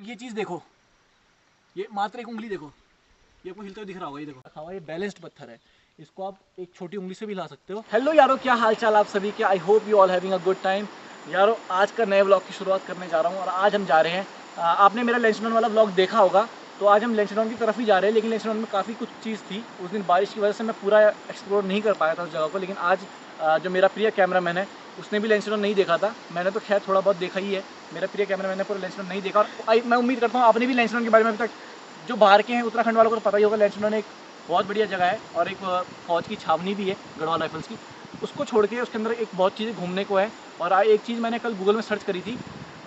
ये चीज़ देखो, ये मात्र एक उंगली देखो, ये आपको हिलते हुए दिख रहा होगा, ये देखो रखा हुआ, ये बैलेंस्ड पत्थर है, इसको आप एक छोटी उंगली से भी हिला सकते हो। हेलो यारो, क्या हाल चाल आप सभी के? I hope you all having a good time. यारो आज का नए ब्लॉग की शुरुआत करने जा रहा हूँ और आज हम जा रहे हैं, आपने मेरा लेंसडॉन वाला ब्लॉग देखा होगा, तो आज हम लेंसडॉन की तरफ ही जा रहे हैं। लेकिन लेंसडॉन में काफ़ी कुछ चीज़ थी, उस दिन बारिश की वजह से मैं पूरा एक्सप्लोर नहीं कर पाया था उस जगह को। लेकिन आज जो मेरा प्रिय कैमरामैन है उसने भी लेंसडॉन नहीं देखा था, मैंने तो खैर थोड़ा बहुत देखा ही है, मेरा प्रिय कैमरामैन ने पूरा लेंसडॉन नहीं देखा। और मैं उम्मीद करता हूँ आपने भी लेंसडॉन के बारे में अभी तक, जो बाहर के हैं उत्तराखंड वालों को तो पता ही होगा, लेंसडॉन एक बहुत बढ़िया जगह है और एक फौज की छावनी भी है गढ़वाल राइफल्स की। उसको छोड़ के उसके अंदर एक बहुत चीज़ें घूमने को है। और एक चीज़ मैंने कल गूगल में सर्च करी थी,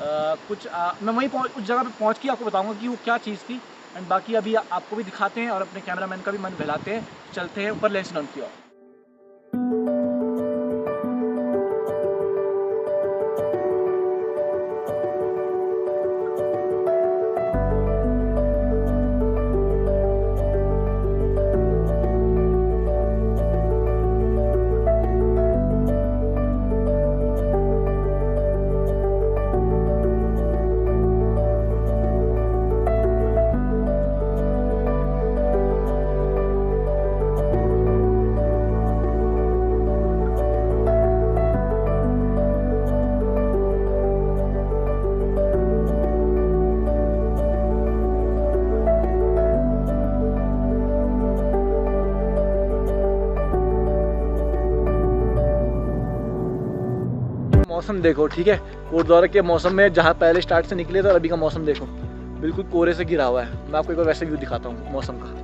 मैं वहीं उस जगह पे पहुंच के आपको बताऊंगा कि वो क्या चीज़ थी। एंड बाकी अभी आपको भी दिखाते हैं और अपने कैमरामैन का भी मन बहलाते हैं, चलते हैं ऊपर लेंसडॉन की ओर। मौसम देखो, ठीक है, गुरुद्वारा के मौसम में जहाँ पहले स्टार्ट से निकले थे और अभी का मौसम देखो, बिल्कुल कोहरे से घिरा हुआ है। मैं आपको एक बार वैसे व्यू दिखाता हूँ मौसम का।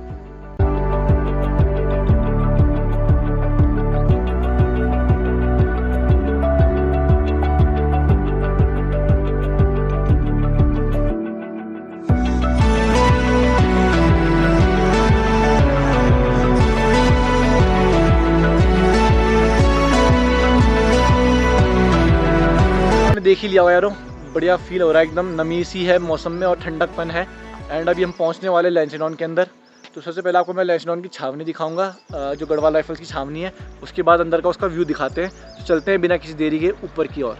देख ही लिया हुआ यारो, बढ़िया फील हो रहा है, एकदम नमी सी है मौसम में और ठंडकपन है। एंड अभी हम पहुंचने वाले लेंसडॉन के अंदर। तो सबसे पहले आपको मैं लेंसडॉन की छावनी दिखाऊंगा, जो गढ़वाल राइफल्स की छावनी है। उसके बाद अंदर का उसका व्यू दिखाते हैं। तो चलते हैं बिना किसी देरी के ऊपर की ओर।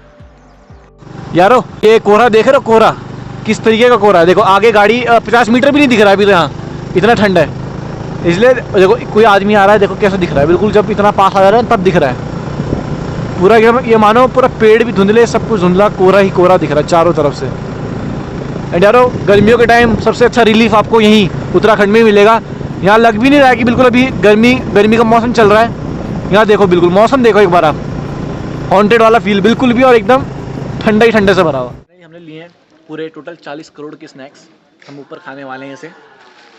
यारो ये कोहरा देख रहे हो, कोहरा किस तरीके का कोहरा है, देखो आगे गाड़ी 50 मीटर भी नहीं दिख रहा है अभी, तो यहाँ इतना ठंड है, इसलिए देखो कोई आदमी आ रहा है, देखो कैसा दिख रहा है, बिल्कुल जब इतना पास आ जा रहा है तब दिख रहा है पूरा। ये मानो पूरा पेड़ भी धुंधले, सब कुछ धुंधला, कोहरा ही कोहरा दिख रहा है चारों तरफ से। एंड यारो गर्मियों के टाइम सबसे अच्छा रिलीफ आपको यहीं उत्तराखंड में मिलेगा। यहाँ लग भी नहीं रहा है कि बिल्कुल अभी गर्मी का मौसम चल रहा है। यहाँ देखो, बिल्कुल मौसम देखो एक बार आप, हॉन्टेड वाला फील बिल्कुल भी, और एकदम ठंडा ही ठंडे से भरा हुआ। हमने लिए हैं पूरे टोटल 40 करोड़ के स्नैक्स, हम ऊपर खाने वाले हैं इसे।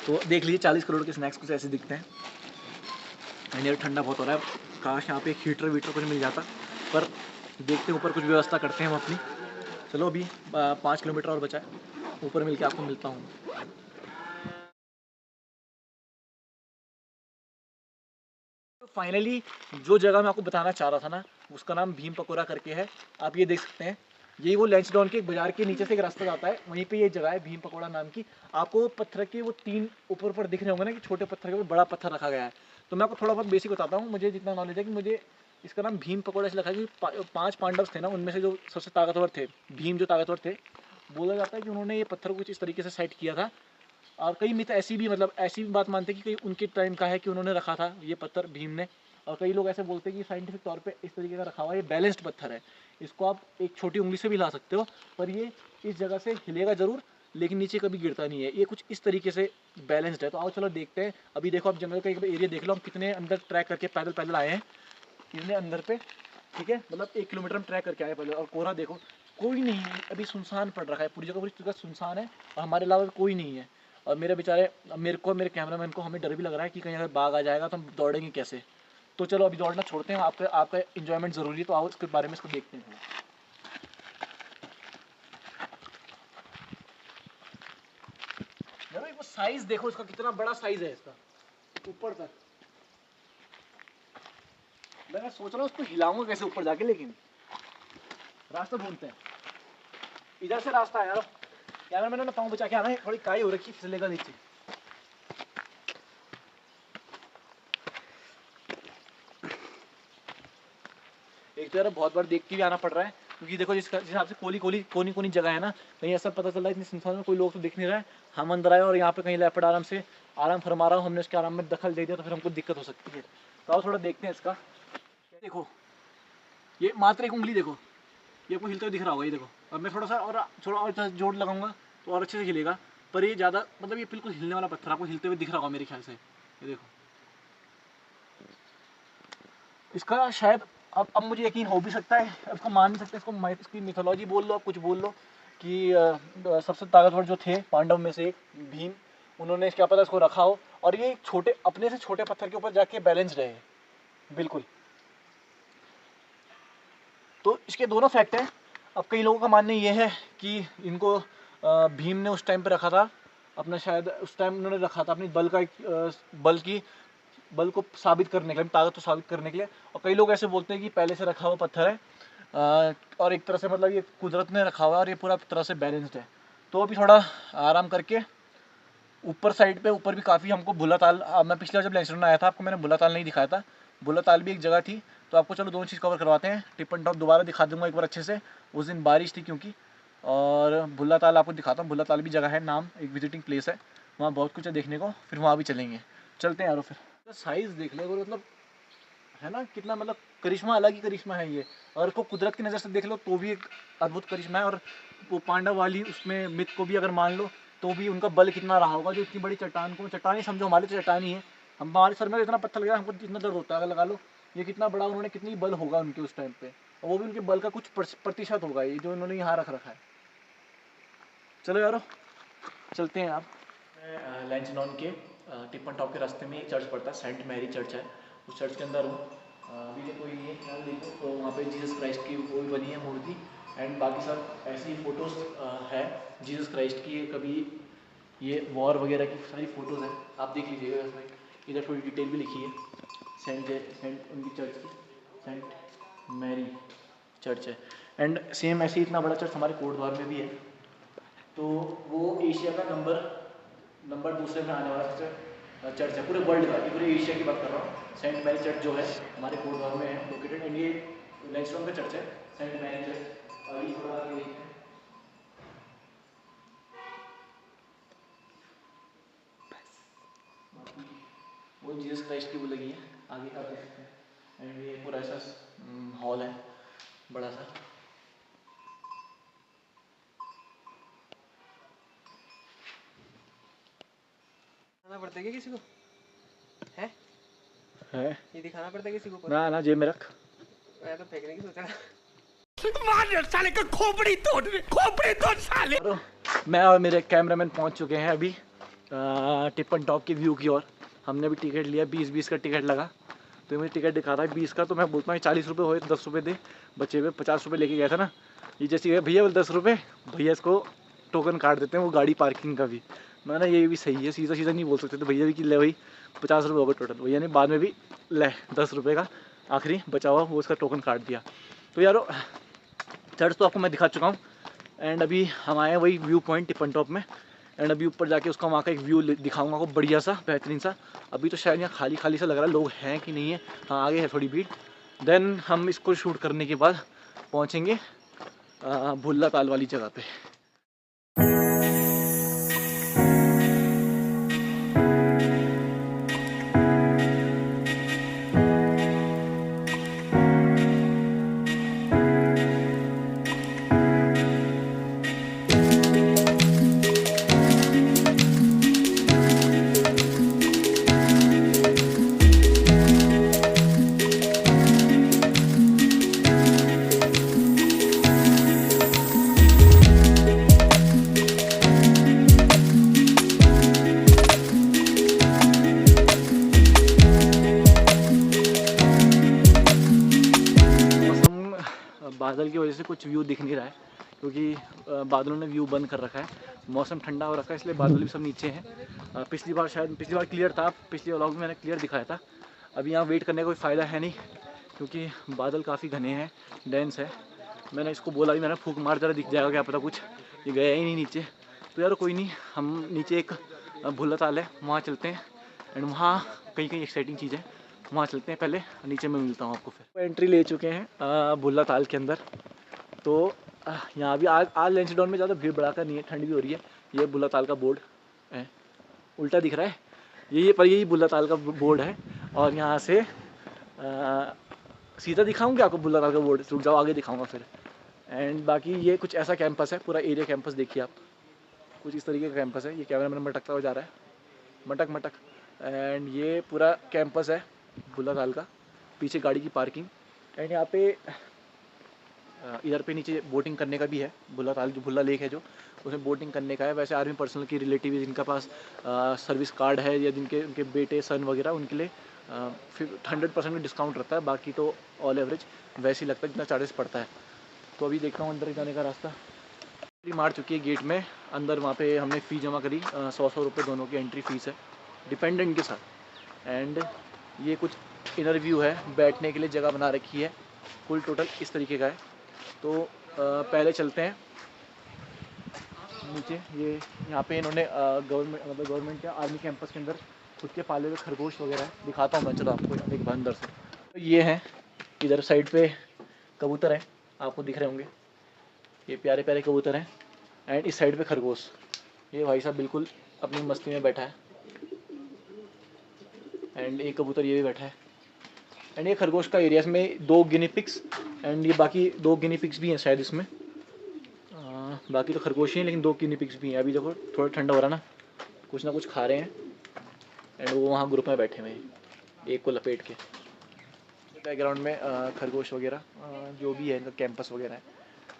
तो देख लीजिए 40 करोड़ के स्नैक्स कुछ ऐसे दिखते हैं। एंड यार ठंडा बहुत हो रहा है, काश यहाँ पे एक हीटर वीटर कुछ मिल जाता, पर देखते हैं ऊपर कुछ व्यवस्था करते हैं हम अपनी। चलो अभी 5 किलोमीटर और बचा है, ऊपर मिलके आपको मिलता हूँ। फाइनली जो जगह मैं आपको बताना चाह रहा था ना, उसका नाम भीम पकोड़ा करके है। आप ये देख सकते हैं, यही वो लेंसडॉन के एक बाजार के नीचे से एक रास्ता जाता है, वहीं पे ये जगह है भीम पकोड़ा नाम की। आपको पत्थर के वो 3 ऊपर दिख रहे होंगे ना, कि छोटे पत्थर के ऊपर बड़ा पत्थर रखा गया है। तो मैं आपको थोड़ा बहुत बेसिक बताता हूँ, मुझे जितना नॉलेज है कि मुझे इसका नाम भीम पकोड़ा इसलिए रखा है कि 5 पांडव थे ना, उनमें से जो सबसे ताकतवर थे, भीम जो ताकतवर थे, बोला जाता है कि उन्होंने ये पत्थर को कुछ इस तरीके से सेट किया था। और कई मित्र ऐसी भी, मतलब ऐसी भी बात मानते हैं कि कई उनके टाइम का है कि उन्होंने रखा था ये पत्थर भीम ने। और कई लोग ऐसे बोलते हैं कि साइंटिफिक तौर पे इस तरीके का रखा हुआ है, ये बैलेंस्ड पत्थर है, इसको आप एक छोटी उंगली से भी ला सकते हो, पर ये इस जगह से हिलेगा ज़रूर लेकिन नीचे कभी गिरता नहीं है, ये कुछ इस तरीके से बैलेंस्ड है। तो आओ चलो देखते हैं। अभी देखो आप जंगल का एक एरिया देख लो, हम कितने अंदर ट्रैक करके पैदल पैदल आए हैं, इतने अंदर पे, ठीक है, मतलब 1 किलोमीटर हम ट्रैक करके आए पहले। और कोहरा देखो, कोई नहीं है अभी, सुनसान पड़ रखा है, पूरी जगह सुनसान है और हमारे अलावा कोई नहीं है। और मेरे बेचारे, मेरे कैमरामैन को, हमें डर भी लग रहा है कि कहीं अगर बाघ आ जाएगा तो हम दौड़ेंगे कैसे। तो चलो अभी दौड़ना छोड़ते हैं, आपका एंजॉयमेंट ज़रूरी है, तो आओ इसके बारे में इसको देखते हैं। वो साइज देखो इसका, कितना बड़ा साइज है इसका, ऊपर तक। मैं सोच रहा हूँ उसको हिलाऊंगा कैसे ऊपर जाके, लेकिन रास्ता ढूंढते हैं। इधर से रास्ता है यार, मैंने पाँव बचा के आना है, थोड़ी काई हो रखी, फिसलेगा नीचे। एक तो यार बहुत बार देख के भी आना पड़ रहा है, क्योंकि देखो जिस हिसाब से कोनी कोनी जगह है ना, कहीं ऐसा पता चल रहा है इतनी सुनसान में कोई लोग तो दिख नहीं रहा है। हम अंदर आए और यहाँ पे कहीं लेपर्ड आराम फरमा रहा हूँ, हमने उसके आराम में दखल दे दिया तो फिर हमको दिक्कत हो सकती है। तो आओ थोड़ा देखते हैं इसका। देखो ये मात्र एक उंगली देखो, ये आपको हिलते हुए दिख रहा होगा, ये देखो। अब मैं थोड़ा और जोर लगाऊंगा तो और अच्छे से हिलेगा, पर ये ज़्यादा मतलब ये बिल्कुल हिलने वाला पत्थर आपको हिलते हुए दिख रहा होगा मेरे ख्याल से। ये देखो इसका शायद अब मुझे यकीन हो भी सकता है, इसको मान नहीं सकते, इसकी मिथोलॉजी बोल लो, आप कुछ बोल लो कि सबसे ताकतवर जो थे पांडव में से एक भीम, उन्होंने क्या पता इसको रखा हो और ये छोटे अपने से छोटे पत्थर के ऊपर जाके बैलेंस रहे बिल्कुल। तो इसके दोनों फैक्ट हैं। अब कई लोगों का मानना ये है कि इनको भीम ने उस टाइम पे रखा था अपना, शायद उस टाइम उन्होंने रखा था अपनी बल को साबित करने के लिए, ताकत को साबित करने के लिए। और कई लोग ऐसे बोलते हैं कि पहले से रखा हुआ पत्थर है और एक तरह से मतलब ये कुदरत ने रखा हुआ है और ये पूरा तरह से बैलेंस्ड है। तो अभी थोड़ा आराम करके ऊपर साइड पे ऊपर भी काफ़ी हमको भुल्लाताल, मैं पिछले बार जब लैंसडौन आया था आपको मैंने भुल्लाताल नहीं दिखाया था, भुल्लाताल भी एक जगह थी। तो आपको चलो दोनों चीज़ कवर करवाते हैं। टिपन टॉप दोबारा दिखा दूंगा एक बार अच्छे से, उस दिन बारिश थी क्योंकि, और भुल्लाताल आपको दिखाता हूँ। भुल्लाताल भी जगह है, नाम एक विजिटिंग प्लेस है, वहाँ बहुत कुछ है देखने को, फिर वहाँ भी चलेंगे। चलते हैं यारो फिर। साइज़ देख लो मतलब है ना कितना, मतलब करिश्मा, अलग ही करिश्मा है ये। और इसको कुदरत की नज़र से देख लो तो भी एक अद्भुत करिश्मा है। और वो पांडव वाली उसमें मिथ को भी अगर मान लो तो भी उनका बल कितना रहा होगा, जो इतनी बड़ी चट्टान को, चट्टान ही समझो, हमारे तो चट्टान ही है, हमारे सर में इतना पत्थर लगा हमको इतना दर्द होता है, अगर लगा लो ये कितना बड़ा, उन्होंने कितनी बल होगा उनके उस टाइम पे, और वो भी उनके बल का कुछ प्रतिशत होगा ये जो उन्होंने यहाँ रख रखा है। चलो यारो चलते हैं। आप लैंसडौन के टिपन टॉप के रास्ते में एक चर्च पड़ता है, सेंट मैरी चर्च है, उस चर्च के अंदर हूँ। अभी देखो ये ख्याल देखो तो वहाँ पे जीसस क्राइस्ट की वो भी बनी है मूर्ति, एंड बाकी सब ऐसी फोटोज़ है जीसस क्राइस्ट की। कभी ये वॉर वगैरह की सारी फ़ोटोज़ हैं, आप देख लीजिएगा इसमें। इधर थोड़ी डिटेल भी लिखी है, सेंट उनकी चर्च की, सेंट मैरी चर्च है। एंड सेम ऐसे ही इतना बड़ा चर्च हमारे कोटद्वार में भी है। तो वो एशिया का नंबर दूसरे में आने वाला चर्च है पूरे वर्ल्ड का, ये पूरे एशिया की बात कर रहा हूँ। सेंट मैरी चर्च जो है हमारे कोटद्वार में है लोकेटेड, एंड ये लैंसडौन का चर्च है सेंट मैरी चर्च। और ये थोड़ा आगे देखते हैं, वो जीसस क्राइस्ट की वो लगी है आगे का देख सकते हैं। एंड ये पूरा ऐसा हॉल है बड़ा सा। दिखाना पड़ता है किसी को है ये दिखाना पड़ता है किसी को? ना ना जेब में रख, मैं तो फेंकने की सोच रहा। साले का खोपड़ी तोड़ साले। मैं और मेरे कैमरामैन पहुंच चुके हैं अभी टिपन टॉप के व्यू की ओर। हमने अभी टिकट लिया, 20 का टिकट लगा, तो मुझे टिकट दिखा रहा है 20 का। तो मैं बोलता हूँ 40 रुपये हो तो 10 रुपये दे, बचे हुए 50 रुपये लेके गया था ना। ये जैसे भैया बोले 10 रुपये, भैया इसको टोकन काट देते हैं, वो गाड़ी पार्किंग का भी। मैं ना ये भी सही है, सीधा सीधा नहीं बोल सकते, तो भैया भी कि ले भाई 50 रुपये हो गए टोटल। भैया ने बाद में भी ले 10 रुपये का आखिरी बचा हुआ वो उसका टोकन काट दिया। तो यारो चर्च तो आपको मैं दिखा चुका हूँ, एंड अभी हम आए हैं वही व्यू पॉइंट टिपन टॉप में। एंड अभी ऊपर जाके उसका वहाँ का एक व्यू दिखाऊंगा आपको, बढ़िया सा बेहतरीन सा। अभी तो शायद यहाँ खाली खाली सा लग रहा है, लोग हैं कि नहीं है, हाँ आगे है थोड़ी भीड़। देन हम इसको शूट करने के बाद पहुँचेंगे भुल्लाताल वाली जगह पे। बादल की वजह से कुछ व्यू दिख नहीं रहा है, क्योंकि बादलों ने व्यू बंद कर रखा है। मौसम ठंडा हो रखा है, इसलिए बादल भी सब नीचे हैं। पिछली बार क्लियर था, पिछले व्लॉग में मैंने क्लियर दिखाया था। अभी यहाँ वेट करने का कोई फ़ायदा है नहीं, क्योंकि बादल काफ़ी घने हैं, डेंस है। मैंने इसको बोला भी, मैंने फूंक मार जरा दिख जाएगा, क्या पता कुछ, ये गया ही नहीं नीचे। तो यार कोई नहीं, हम नीचे एक भुल्लाताल है वहाँ चलते हैं, एंड वहाँ कहीं कहीं एक्साइटिंग चीज़ है, वहाँ चलते हैं। पहले नीचे मैं मिलता हूँ आपको। फिर एंट्री ले चुके हैं भुल्लाताल के अंदर, तो यहाँ भी आज लैंसडाउन में ज़्यादा भीड़ भड़ाका नहीं है, ठंड भी हो रही है। ये बुल्ला ताल का बोर्ड है, उल्टा दिख रहा है यही बुल्ला ताल का बोर्ड है। और यहाँ से सीधा दिखाऊंगा आपको बुल्ला ताल का बोर्ड, रुक जाओ आगे दिखाऊंगा फिर। एंड बाकी ये कुछ ऐसा कैंपस है, पूरा एरिया कैंपस देखिए आप, कुछ इस तरीके का कैंपस है। ये कैमरा मैन मटकता हुआ जा रहा है, मटक मटक। एंड ये पूरा कैंपस है बुल्ला ताल का, पीछे गाड़ी की पार्किंग। एंड यहाँ पे इधर पे नीचे बोटिंग करने का भी है, बुल्ला ताल जो बुल्ला लेक है जो, उसमें बोटिंग करने का है। वैसे आर्मी पर्सनल की रिलेटिव है जिनका पास सर्विस कार्ड है या जिनके उनके बेटे सन वगैरह, उनके लिए 100% का डिस्काउंट रहता है। बाकी तो ऑल एवरेज वैसे ही लगता है जितना चार्जेस पड़ता है। तो अभी देखता हूँ अंदर जाने का रास्ता। मार चुकी है गेट में अंदर, वहाँ पे हमने फ़ी जमा करी, 100 रुपये दोनों की एंट्री फ़ीस है डिपेंडेंट के साथ। एंड ये कुछ इनर व्यू है, बैठने के लिए जगह बना रखी है, फुल टोटल इस तरीके का है। तो पहले चलते हैं नीचे। ये यहाँ पे इन्होंने गवर्नमेंट के आर्मी कैंपस के अंदर खुद के पाले हुए खरगोश वगैरह है, दिखाता हूँ मैं, चलो आपको एक बार अंदर से। तो ये हैं, इधर साइड पे कबूतर हैं, आपको दिख रहे होंगे, ये प्यारे प्यारे कबूतर हैं। एंड इस साइड पे खरगोश, ये भाई साहब बिल्कुल अपनी मस्ती में बैठा है। एंड एक कबूतर ये भी बैठा है। एंड ये खरगोश का एरिया में 2 गिनी पिग्स, एंड ये बाकी 2 गिनी पिग्स भी हैं शायद इसमें। बाकी तो खरगोश ही हैं लेकिन 2 गिनी पिग्स भी हैं। अभी देखो थोड़ा ठंडा हो रहा ना कुछ खा रहे हैं। एंड वो वहाँ ग्रुप में बैठे हुए हैं, एक को लपेट के। बैकग्राउंड में खरगोश वगैरह जो भी है, इनका कैंपस वगैरह है।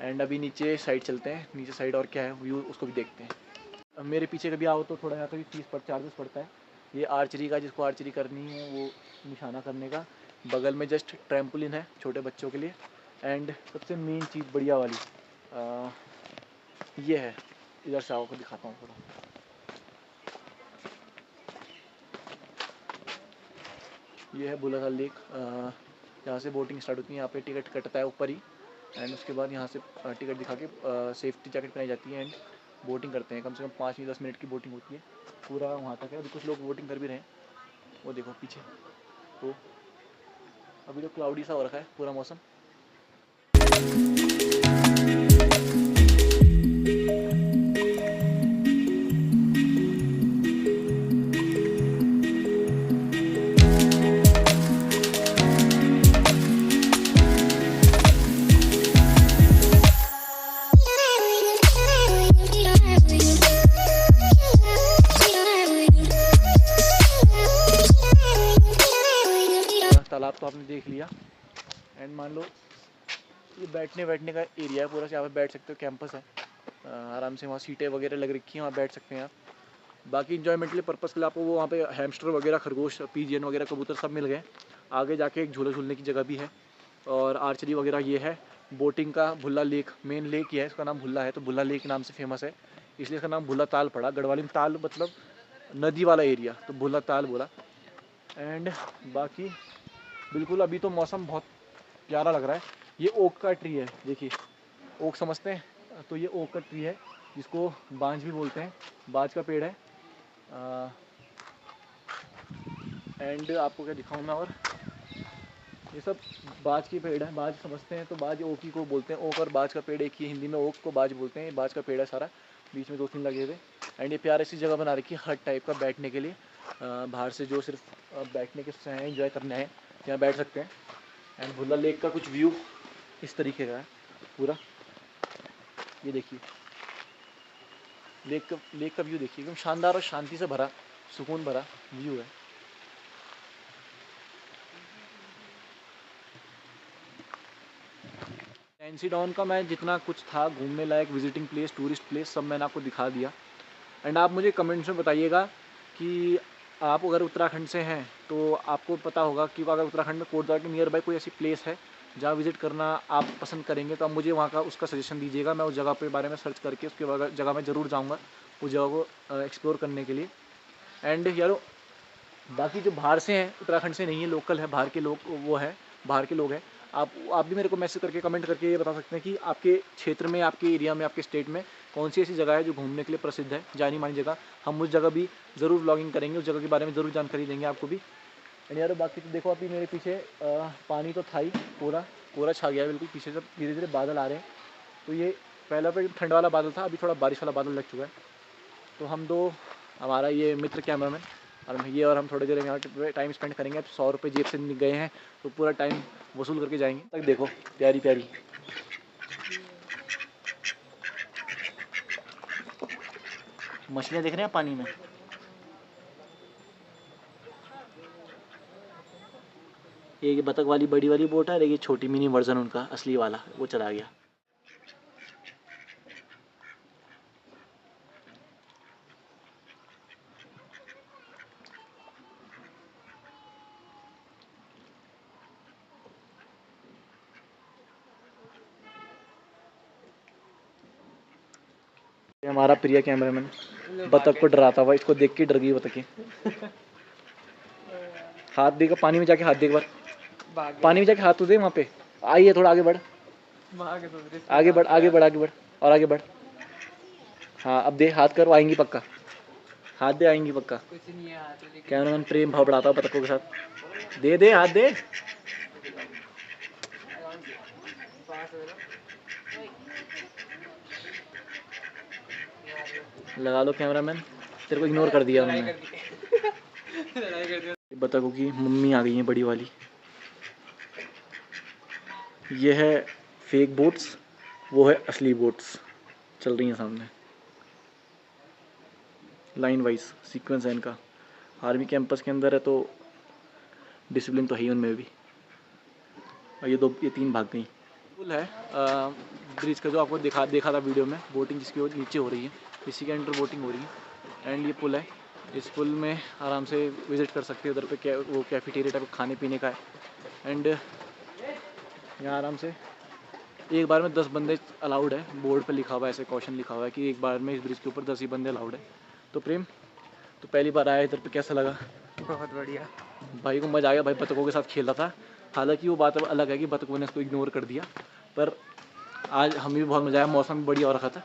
एंड अभी नीचे साइड चलते हैं, नीचे साइड और क्या है व्यू उसको भी देखते हैं। मेरे पीछे कभी आओ तो थोड़ा यहाँ का भी चार्जेस पड़ता है। ये आर्चरी का, जिसको आर्चरी करनी है वो निशाना करने का। बगल में जस्ट ट्रैम्पोलिन है छोटे बच्चों के लिए। एंड सबसे मेन चीज़ बढ़िया वाली ये है, इधर से आओ को दिखाता हूँ थोड़ा। ये है बुल्ला ताल लेक, यहाँ से बोटिंग स्टार्ट होती है। यहाँ पे टिकट कटता है ऊपर ही। एंड उसके बाद यहाँ से टिकट दिखा के सेफ्टी जैकेट पहनाई जाती है। एंड बोटिंग करते हैं, कम से कम 5 या 10 मिनट की बोटिंग होती है, पूरा वहाँ तक है। अभी कुछ लोग बोटिंग कर भी रहे हैं, वो देखो पीछे। तो अभी तो क्लाउडी सा हो रखा है पूरा मौसम। तालाब तो आपने देख लिया। एंड मान लो ये बैठने का एरिया है पूरा, यहाँ पे बैठ सकते हो, कैंपस है आराम से। वहाँ सीटें वगैरह लग रखी हैं, वहाँ बैठ सकते हैं आप। बाकी इंजॉयमेंट के लिए पर्पज़ के लिए आपको वो वहाँ पे हैमस्टर वगैरह, खरगोश, पीजियन वगैरह, कबूतर सब मिल गए। आगे जाके एक झूला झूलने की जगह भी है और आर्चरी वगैरह ये है। बोटिंग का भुल्ला लेक, मेन लेक ही है, इसका नाम भुल्ला है तो भुल्ला लेक नाम से फेमस है, इसलिए इसका नाम भुल्ला ताल पड़ा। गढ़वाली में ताल मतलब नदी वाला एरिया, तो भुल्ला ताल बोला। एंड बाकी बिल्कुल अभी तो मौसम बहुत प्यारा लग रहा है। ये ओक का ट्री है, देखिए ओक समझते हैं, तो ये ओक का ट्री है जिसको बांज भी बोलते हैं, बाज का पेड़ है। एंड आपको क्या दिखाऊं मैं, और ये सब बाज की पेड़ है, बाज समझते हैं तो बाज ओक ही को बोलते हैं। ओक और बाज का पेड़ एक ही, हिंदी में ओक को बाज बोलते हैं। बाज का पेड़ है सारा, बीच में 2-3 लगे हुए। एंड ये प्यारी सी जगह बना रखी है हट टाइप का बैठने के लिए। बाहर से जो सिर्फ बैठने के हैं, एंजॉय करने आए, यहाँ बैठ सकते हैं। एंड भुल्ला लेक का कुछ व्यू इस तरीके का है पूरा, ये देखिए लेक का व्यू देखिए, एकदम शानदार और शांति से भरा, सुकून भरा व्यू है। लैंसडाउन का मैं जितना कुछ था घूमने लायक, विजिटिंग प्लेस, टूरिस्ट प्लेस, सब मैंने आपको दिखा दिया। एंड आप मुझे कमेंट्स में बताइएगा कि आप अगर उत्तराखंड से हैं तो आपको पता होगा कि अगर उत्तराखंड में कोटद्वार के नियर बाय कोई ऐसी प्लेस है जहाँ विज़िट करना आप पसंद करेंगे, तो आप मुझे वहाँ का उसका सजेशन दीजिएगा। मैं उस जगह के बारे में सर्च करके उसके जगह में ज़रूर जाऊँगा उस जगह को एक्सप्लोर करने के लिए। एंड यारो बाकी जो बाहर से हैं, उत्तराखंड से नहीं है, लोकल है, बाहर के लोग वो हैं, बाहर के लोग हैं, आप भी मेरे को मैसेज करके, कमेंट करके ये बता सकते हैं कि आपके क्षेत्र में, आपके एरिया में, आपके स्टेट में कौन सी ऐसी जगह है जो घूमने के लिए प्रसिद्ध है, जानी मानी जगह। हम उस जगह भी ज़रूर व्लॉगिंग करेंगे, उस जगह के बारे में ज़रूर जानकारी देंगे आपको भी। एंड यार बाकी तो देखो, अभी मेरे पीछे पानी तो था ही, पूरा कोहरा छा गया है बिल्कुल, पीछे से धीरे धीरे बादल आ रहे हैं। तो ये पहला तो ठंड वाला बादल था, अभी थोड़ा बारिश वाला बादल लग चुका है। तो हम दो, हमारा ये मित्र कैमरामैन और हम थोड़ी देर यहाँ टाइम स्पेंड करेंगे। अब 100 रुपये जेब से गए हैं तो पूरा टाइम वसूल करके जाएंगे। तक देखो प्यारी प्यारी मछलियाँ देख रहे हैं पानी में। एक बतख वाली बड़ी वाली बोट है, एक छोटी मिनी वर्जन उनका असली वाला वो चला गया। हमारा प्रिय कैमरामैन बतख को डराता हुआ, इसको देख के डर गई बतखें। हाथ देगा पानी में जाके, हाथ देख बार पानी में जाके हाथ तो दे वहाँ पे। आइए थोड़ा आगे बढ़, आगे बढ़ आगे बढ़ आगे बढ़ और आगे बढ़। हाँ अब दे हाथ कर, वो आएंगी पक्का, हाथ दे आएंगी पक्का। कैमरामैन प्रेम भाव बढ़ाता हूँ बतखों के साथ। दे दे हाथ दे। लगा लो कैमरामैन, तेरे को इग्नोर कर दिया उन्होंने। बतखों की मम्मी आ गई है बड़ी वाली। ये है फेक बोट्स, वो है असली बोट्स चल रही हैं सामने। लाइन वाइज सीक्वेंस है इनका। आर्मी कैंपस के अंदर है तो डिसिप्लिन तो है ही उनमें भी। और ये तीन भाग गई। पुल है ब्रिज का जो आपको देखा था वीडियो में, बोटिंग जिसकी ओर नीचे हो रही है, इसी के अंडर बोटिंग हो रही है। एंड ये पुल है, इस पुल में आराम से विज़िट कर सकते हैं। उधर पे वो कैफेटेरिया टाइप खाने पीने का है। एंड यहाँ आराम से एक बार में 10 बंदे अलाउड है। बोर्ड पे लिखा हुआ है, ऐसे क्वेश्चन लिखा हुआ है कि एक बार में इस ब्रिज के ऊपर 10 ही बंदे अलाउड है। तो प्रेम तो पहली बार आया इधर पे, कैसा लगा? बहुत बढ़िया भाई को मज़ा आ गया। भाई बतखों के साथ खेला था, हालांकि वो बात अब अलग है कि बतखों ने इसको इग्नोर कर दिया, पर आज हमें भी बहुत मज़ा आया। मौसम भी बढ़िया हो रखा था।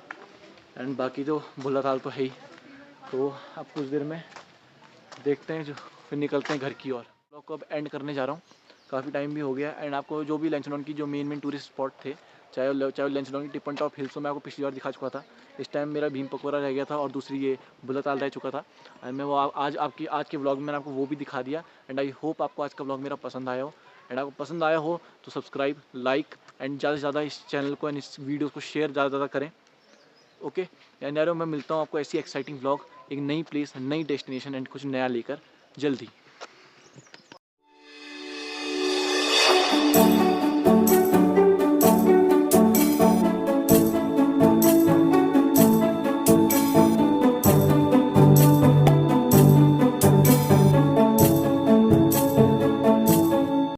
एंड बाकी तो बुला ताल तो है ही। तो अब कुछ देर में देखते हैं, जो फिर निकलते हैं घर की ओर। ब्लॉग को अब एंड करने जा रहा हूँ, काफ़ी टाइम भी हो गया। एंड आपको जो भी लैंसडाउन की जो मेन टूरिस्ट स्पॉट थे, चाहे लैंसडाउन की टिपन टॉप हिल्स, मैं आपको पिछली बार दिखा चुका था। इस टाइम मेरा भीम पकोरा रह गया था और दूसरी ये बुलाताल रह चुका था। एंड मैं वो आज के व्लॉग में मैंने आपको वो भी दिखा दिया। एंड आई होप आपको आज का व्लॉग मेरा पसंद आया हो। एंड आपको पसंद आया हो तो सब्सक्राइब, लाइक एंड ज़्यादा से ज़्यादा इस चैनल को एंड इस वीडियो को शेयर ज़्यादा से ज़्यादा करें। ओके यार, मैं मिलता हूँ आपको ऐसी एक्साइटिंग व्लॉग, एक नई प्लेस, नई डेस्टिनेशन एंड कुछ नया लेकर जल्दी।